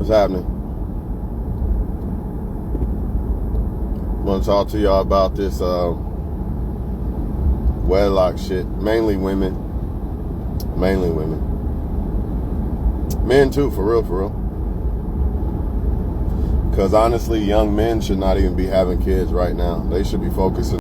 What's happening? I want to talk to y'all about this wedlock shit. Mainly women. Mainly women. Men too, for real, for real. Because honestly, young men should not even be having kids right now. They should be focusing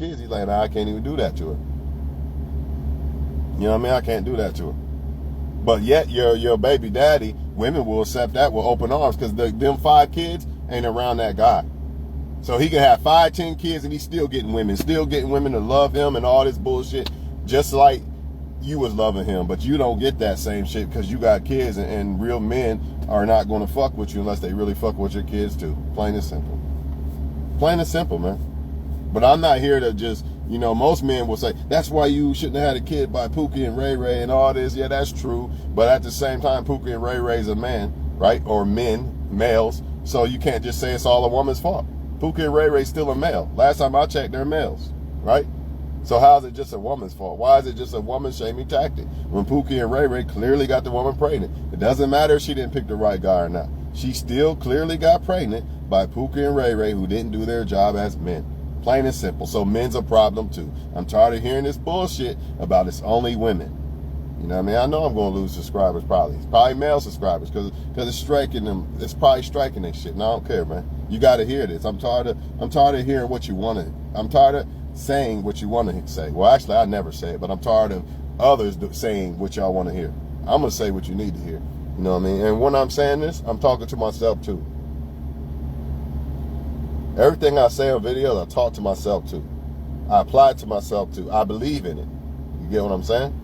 kids. He's like, nah, I can't even do that to her. You know what I mean? I can't do that to her. But yet your baby daddy, women will accept that with open arms because them 5 kids ain't around that guy. So he can have 5, 10 kids and he's still getting women to love him and all this bullshit, just like you was loving him. But you don't get that same shit because you got kids, and real men are not going to fuck with you unless they really fuck with your kids too. Plain and simple. Plain and simple, man. But I'm not here to just, you know, most men will say, that's why you shouldn't have had a kid by Pookie and Ray Ray and all this. Yeah, that's true. But at the same time, Pookie and Ray Ray's a man, right? Or males. So you can't just say it's all a woman's fault. Pookie and Ray Ray's still a male. Last time I checked, they're males, right? So how is it just a woman's fault? Why is it just a woman shaming tactic when Pookie and Ray Ray clearly got the woman pregnant? It doesn't matter if she didn't pick the right guy or not. She still clearly got pregnant by Pookie and Ray Ray, who didn't do their job as men. Plain and simple. So men's a problem too. I'm tired of hearing this bullshit about it's only women. You know what I mean? I know I'm going to lose subscribers probably. It's probably male subscribers because it's striking them. It's probably striking their shit. And I don't care, man. You got to hear this. I'm tired of hearing what you want to. I'm tired of saying what you want to say. Well, actually, I never say it, but I'm tired of others saying what y'all want to hear. I'm going to say what you need to hear. You know what I mean? And when I'm saying this, I'm talking to myself too. Everything I say on videos, I talk to myself too. I apply it to myself too. I believe in it. You get what I'm saying?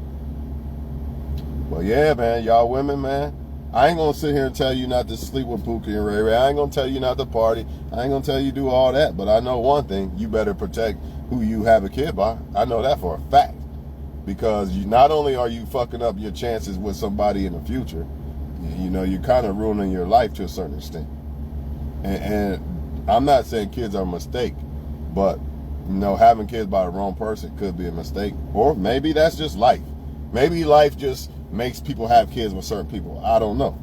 Well, yeah, man, y'all women, man. I ain't going to sit here and tell you not to sleep with Pookie and Ray Ray. I ain't going to tell you not to party. I ain't going to tell you do all that. But I know one thing. You better protect who you have a kid by. I know that for a fact. Because not only are you fucking up your chances with somebody in the future, you know, you're kind of ruining your life to a certain extent. And I'm not saying kids are a mistake, but, you know, having kids by the wrong person could be a mistake. Or maybe that's just life. Maybe life just makes people have kids with certain people. I don't know.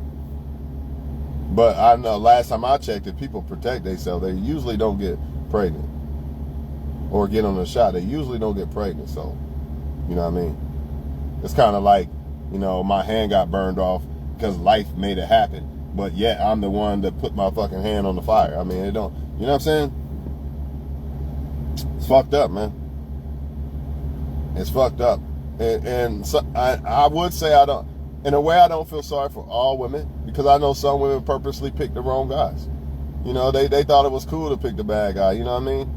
But I know last time I checked, if people protect themselves, they usually don't get pregnant or get on the shot. They usually don't get pregnant. So, you know what I mean? It's kind of like, you know, my hand got burned off because life made it happen. But yet I'm the one that put my fucking hand on the fire. I mean, it don't, you know what I'm saying? It's fucked up, man. It's fucked up. And so I would say in a way I don't feel sorry for all women, because I know some women purposely pick the wrong guys. You know, they thought it was cool to pick the bad guy, you know what I mean?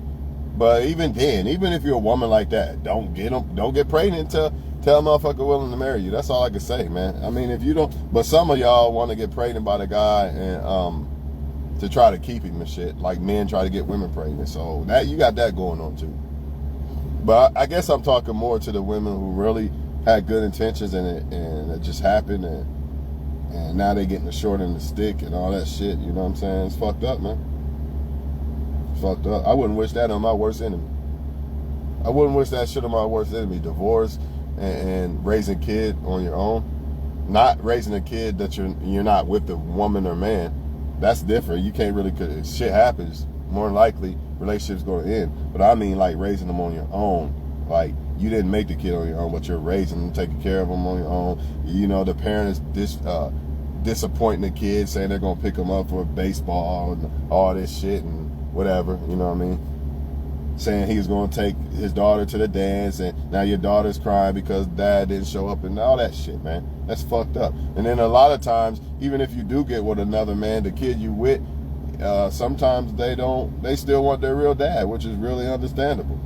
But even then, even if you're a woman like that, don't get pregnant until tell a motherfucker willing to marry you. That's all I can say, man. I mean, if you don't, but some of y'all want to get pregnant by the guy and to try to keep him and shit, like men try to get women pregnant. So that you got that going on too. But I guess I'm talking more to the women who really had good intentions and it just happened and now they getting the short end of the stick and all that shit. You know what I'm saying? It's fucked up, man. It's fucked up. I wouldn't wish that on my worst enemy. I wouldn't wish that shit on my worst enemy. Divorce and raising a kid on your own. Not raising a kid that you're not with the woman or man. That's different. You can't really, cause shit happens. More than likely, relationships going to end. But I mean, like raising them on your own. Like you didn't make the kid on your own, but you're raising them, taking care of them on your own. You know, the parents disappointing the kid, saying they're gonna pick them up for baseball and all this shit and whatever. You know what I mean? Saying he was gonna take his daughter to the dance, and now your daughter's crying because dad didn't show up and all that shit, man. That's fucked up. And then a lot of times, even if you do get with another man, the kid you with, sometimes they still want their real dad, which is really understandable.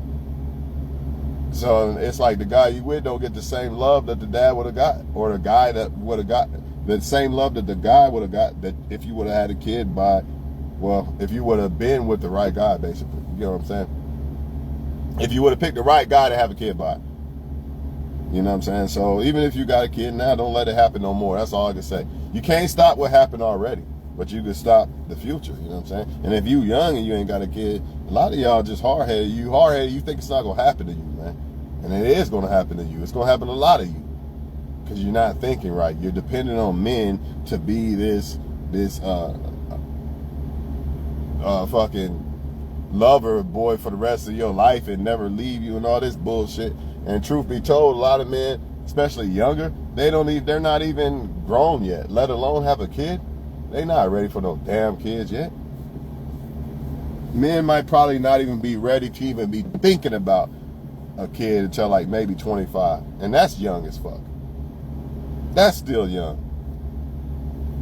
So it's like the guy you with don't get the same love that the dad would have got, or the guy that would have got the same love that the guy would have got that if you would have had a kid by, well, if you would have been with the right guy, basically. You know what I'm saying? If you would have picked the right guy to have a kid by. You know what I'm saying? So even if you got a kid now, don't let it happen no more. That's all I can say. You can't stop what happened already, but you can stop the future. You know what I'm saying? And if you young and you ain't got a kid, a lot of y'all just hard-headed. You think it's not going to happen to you, man. And it is going to happen to you. It's going to happen to a lot of you. Because you're not thinking right. You're dependent on men to be this fucking lover boy for the rest of your life and never leave you and all this bullshit. And truth be told, a lot of men, especially younger, they're not even grown yet, let alone have a kid. They not ready for no damn kids yet. Men might probably not even be ready to even be thinking about a kid until like maybe 25. And that's young as fuck. That's still young.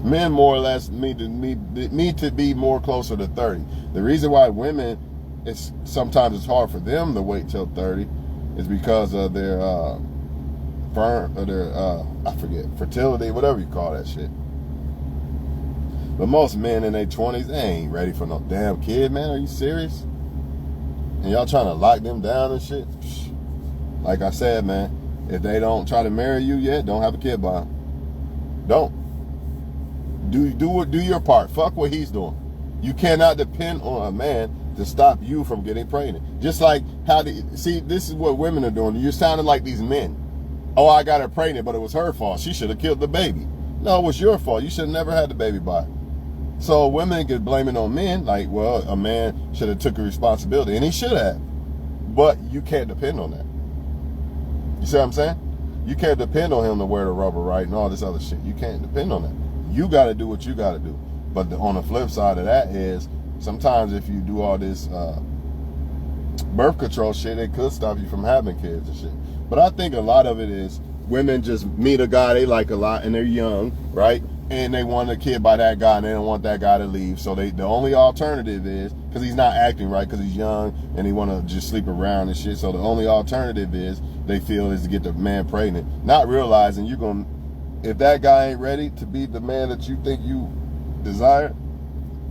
Men more or less need to be more closer to 30. The reason why women, sometimes it's hard for them to wait till 30 is because of their fertility, whatever you call that shit. But most men in their 20s, they ain't ready for no damn kid, man. Are you serious? And y'all trying to lock them down and shit? Like I said, man, if they don't try to marry you yet, don't have a kid by them. Don't. Do your part. Fuck what he's doing. You cannot depend on a man to stop you from getting pregnant. Just like see, this is what women are doing. You're sounding like these men. Oh, I got her pregnant, but it was her fault. She should have killed the baby. No, it was your fault. You should have never had the baby by. So women could blame it on men, like, well, a man should have took a responsibility, and he should have. But you can't depend on that. You see what I'm saying? You can't depend on him to wear the rubber, right, and all this other shit. You can't depend on that. You got to do what you got to do. But on the flip side of that is, sometimes if you do all this birth control shit, it could stop you from having kids and shit. But I think a lot of it is women just meet a guy they like a lot, and they're young, right? And they want a kid by that guy, and they don't want that guy to leave. So the only alternative is, because he's not acting right, because he's young, and he want to just sleep around and shit. So the only alternative is, they feel, is to get the man pregnant. Not realizing if that guy ain't ready to be the man that you think you desire,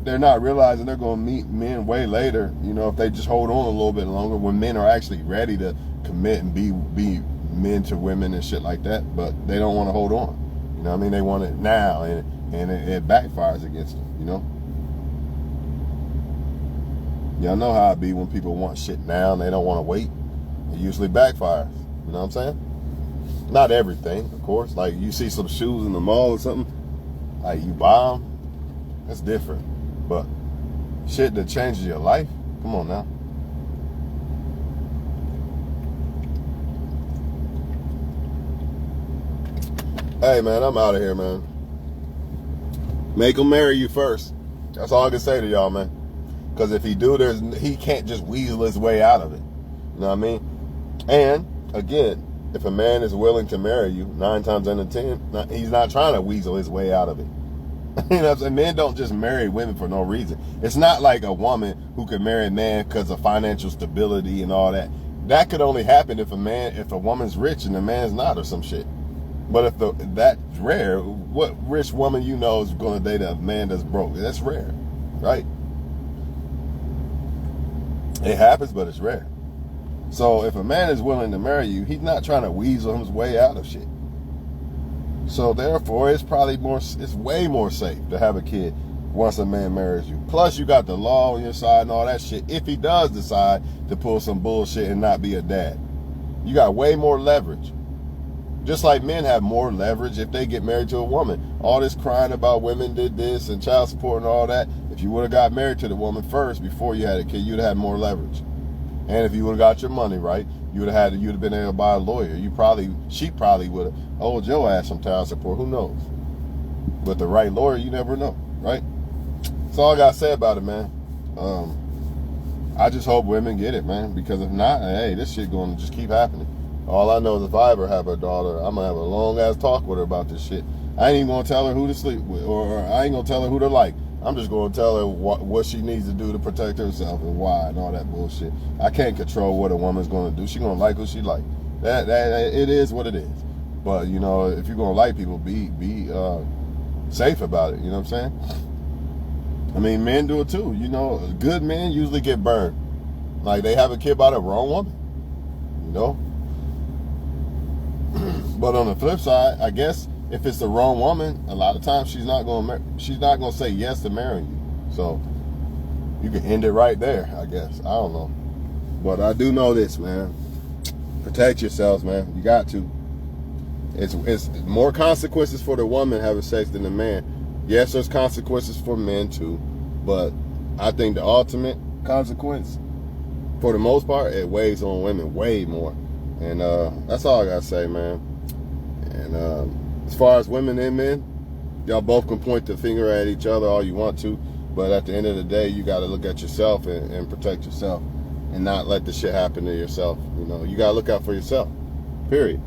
they're not realizing they're going to meet men way later, if they just hold on a little bit longer, when men are actually ready to commit and be men to women and shit like that, but they don't want to hold on. You know what I mean? They want it now, and it backfires against them, Y'all know how it be when people want shit now and they don't want to wait. It usually backfires. You know what I'm saying? Not everything, of course. Like, you see some shoes in the mall or something, like, you buy them, that's different. But shit that changes your life, come on now. Hey, man, I'm out of here, man. Make him marry you first. That's all I can say to y'all, man. Because if he do, he can't just weasel his way out of it. You know what I mean? And, again, if a man is willing to marry you, 9 times out of 10, he's not trying to weasel his way out of it. You know what I'm saying? Men don't just marry women for no reason. It's not like a woman who could marry a man because of financial stability and all that. That could only happen if a woman's rich and the man's not, or some shit. But if that's rare, what rich woman you know is going to date a man that's broke? That's rare, right? It happens, but it's rare. So if a man is willing to marry you, he's not trying to weasel his way out of shit. So therefore, it's way more safe to have a kid once a man marries you. Plus, you got the law on your side and all that shit. If he does decide to pull some bullshit and not be a dad, you got way more leverage. Just like men have more leverage if they get married to a woman. All this crying about women did this and child support and all that. If you would have got married to the woman first before you had a kid, you'd have had more leverage. And if you would have got your money right, you'd have been able to buy a lawyer. She probably would have owed your ass some child support. Who knows? But the right lawyer, you never know, right? That's all I gotta say about it, man. I just hope women get it, man. Because if not, hey, this shit gonna just keep happening. All I know is if I ever have a daughter, I'm gonna have a long ass talk with her about this shit. I ain't even gonna tell her who to sleep with, or I ain't gonna tell her who to like. I'm just gonna tell her what she needs to do to protect herself and why and all that bullshit. I can't control what a woman's gonna do. She gonna like who she like. That it is what it is. But if you're gonna like people, be safe about it. You know what I'm saying? I mean, men do it too. Good men usually get burned. Like, they have a kid by the wrong woman. But on the flip side, I guess if it's the wrong woman, a lot of times she's not gonna say yes to marrying you. So you can end it right there, I guess. I don't know. But I do know this, man. Protect yourselves, man. You got to. It's more consequences for the woman having sex than the man. Yes, there's consequences for men too, but I think the ultimate consequence, for the most part, it weighs on women way more. And that's all I gotta say, man. And as far as women and men, y'all both can point the finger at each other all you want to. But at the end of the day, you got to look at yourself and protect yourself and not let the shit happen to yourself. You know, you got to look out for yourself, period.